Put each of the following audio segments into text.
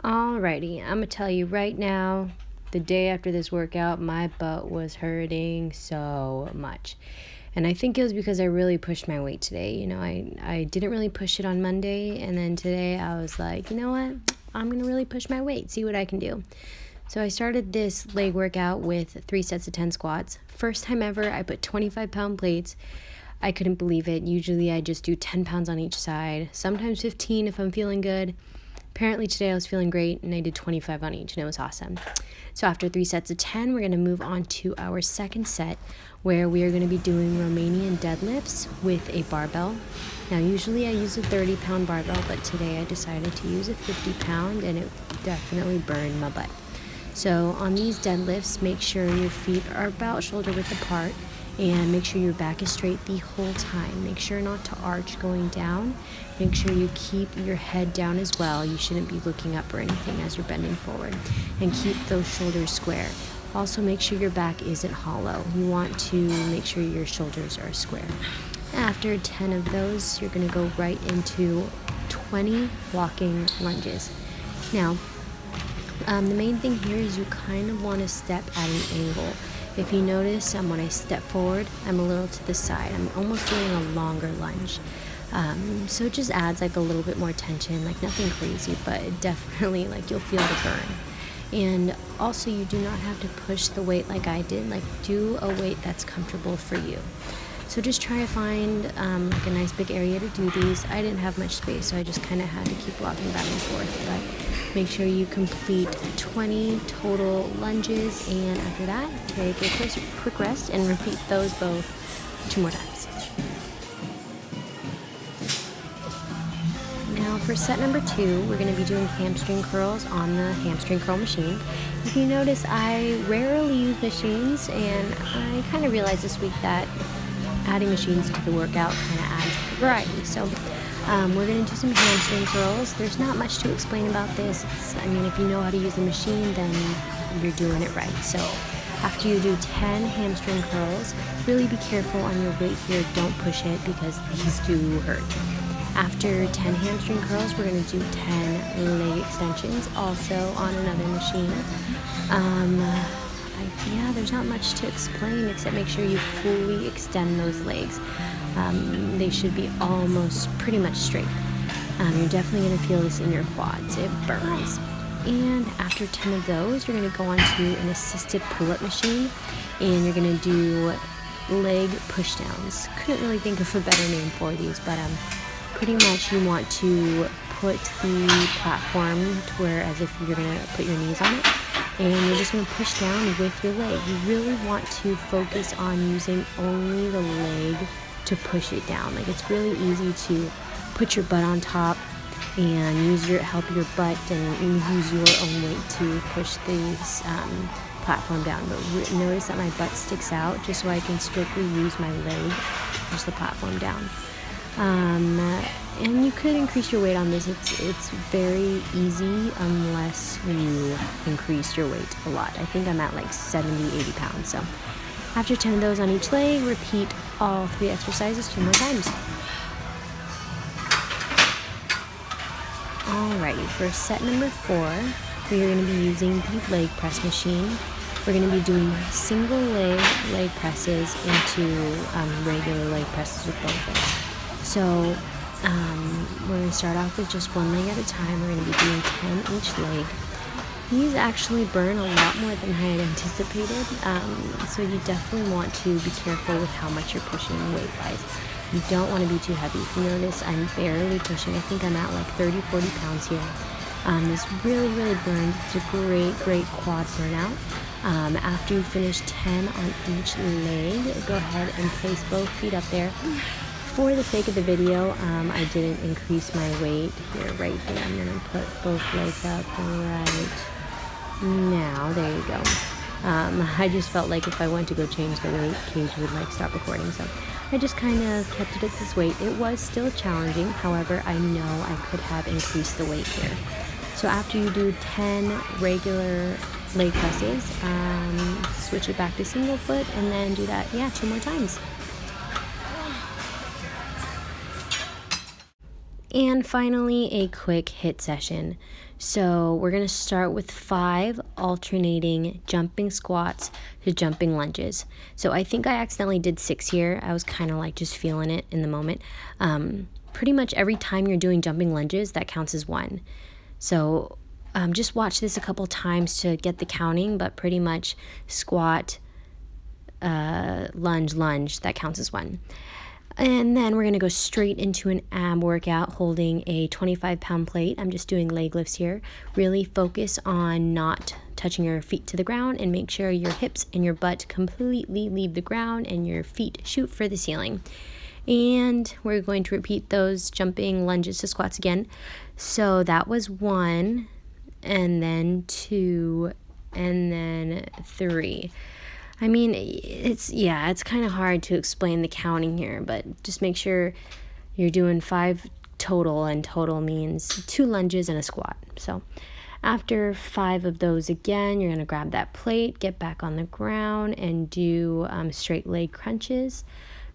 Alrighty, I'm gonna tell you right now, the day after this workout, my butt was hurting so much. And I think it was because I really pushed my weight today. I didn't really push it on Monday, and then today I was like, you know what? I'm gonna really push my weight, see what I can do. So I started this leg workout with 3 sets of 10 squats. First time ever, I put 25-pound plates. I couldn't believe it. Usually I just do 10 pounds on each side, sometimes 15 if I'm feeling good. Apparently today I was feeling great and I did 25 on each and it was awesome. So after 3 sets of 10, we're going to move on to our second set where we are going to be doing Romanian deadlifts with a barbell. Now usually I use a 30-pound barbell, but today I decided to use a 50-pound and it definitely burned my butt. So on these deadlifts, make sure your feet are about shoulder width apart and make sure your back is straight the whole time. Make sure not to arch going down. Make sure you keep your head down as well. You shouldn't be looking up or anything as you're bending forward. And keep those shoulders square. Also make sure your back isn't hollow. You want to make sure your shoulders are square. After 10 of those, you're gonna go right into 20 walking lunges. Now, the main thing here is you kind of want to step at an angle. If you notice, when I step forward, I'm a little to the side. I'm almost doing a longer lunge. So it just adds like a little bit more tension, like nothing crazy, but definitely like you'll feel the burn. And also you do not have to push the weight like I did, like do a weight that's comfortable for you. So just try to find like a nice big area to do these. I didn't have much space, so I just kind of had to keep walking back and forth. But make sure you complete 20 total lunges, and after that, take a quick rest and repeat those both 2 more times. Now for set number 2, we're going to be doing hamstring curls on the hamstring curl machine. If you notice, I rarely use machines, and I kind of realized this week that adding machines to the workout kind of adds variety. So we're going to do some hamstring curls. There's not much to explain about this. If you know how to use the machine, then you're doing it right. So after you do 10 hamstring curls, really be careful on your weight here. Don't push it because these do hurt. After 10 hamstring curls, we're going to do 10 leg extensions, also on another machine. There's not much to explain except make sure you fully extend those legs. They should be almost pretty much straight. You're definitely going to feel this in your quads. It burns. And after 10 of those, you're going to go on to an assisted pull-up machine, and you're going to do leg pushdowns. Couldn't really think of a better name for these, but pretty much you want to put the platform to where as if you're going to put your knees on it, and you're just going to push down with your leg. You really want to focus on using only the leg to push it down. Like, it's really easy to put your butt on top and help your butt and use your own weight to push this platform down. But notice that my butt sticks out just so I can strictly use my leg to push the platform down. And you could increase your weight on this. It's very easy unless you increase your weight a lot. I think I'm at like 70, 80 pounds. So after 10 of those on each leg, repeat all 3 exercises 2 more times. Alrighty, for set number 4, we are going to be using the leg press machine. We're going to be doing single leg presses into regular leg presses with both legs. So we're going to start off with just 1 leg at a time. We're going to be doing 10 each leg. These actually burn a lot more than I had anticipated, so you definitely want to be careful with how much you're pushing weight-wise. You don't want to be too heavy. If you notice, I'm barely pushing. I think I'm at like 30, 40 pounds here. This really, really burns. It's a great quad burnout. After you finish 10 on each leg, go ahead and place both feet up there. For the sake of the video, I didn't increase my weight here, right here. I'm going to put both legs up right now. There you go. I just felt like if I went to go change the weight, Cage would stop recording. So I just kind of kept it at this weight. It was still challenging. However, I know I could have increased the weight here. So after you do 10 regular leg presses, switch it back to single foot and then do that, 2 more times. And finally, a quick hit session. So we're going to start with 5 alternating jumping squats to jumping lunges. So I think I accidentally did 6 here. I was kind of like just feeling it in the moment. Pretty much every time you're doing jumping lunges, that counts as 1. So just watch this a couple times to get the counting, but pretty much squat, lunge, lunge, that counts as 1. And then we're going to go straight into an ab workout holding a 25-pound plate. I'm just doing leg lifts here. Really focus on not touching your feet to the ground and make sure your hips and your butt completely leave the ground and your feet shoot for the ceiling. And we're going to repeat those jumping lunges to squats again. So that was 1, and then 2, and then 3. I mean, it's kind of hard to explain the counting here, but just make sure you're doing 5 total, and total means 2 lunges and a squat. So after 5 of those again, you're going to grab that plate, get back on the ground, and do straight leg crunches.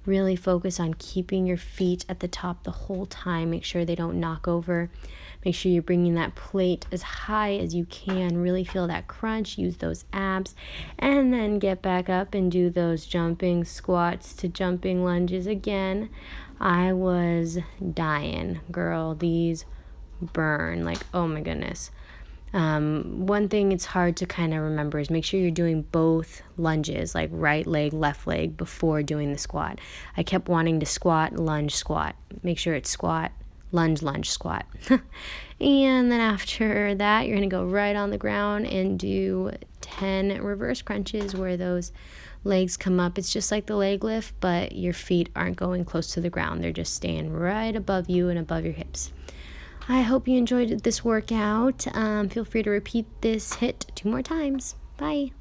Really focus on keeping your feet at the top the whole time. Make sure they don't knock over. Make sure you're bringing that plate as high as you can. Really feel that crunch. Use those abs. And then get back up and do those jumping squats to jumping lunges again. I was dying, girl. These burn. Like, oh my goodness. One thing it's hard to kind of remember is make sure you're doing both lunges, like right leg, left leg, before doing the squat. I kept wanting to squat, lunge, squat. Make sure it's squat, lunge, lunge, squat. And then after that, you're going to go right on the ground and do 10 reverse crunches where those legs come up. It's just like the leg lift, but your feet aren't going close to the ground. They're just staying right above you and above your hips. I hope you enjoyed this workout. Feel free to repeat this hit 2 more times. Bye.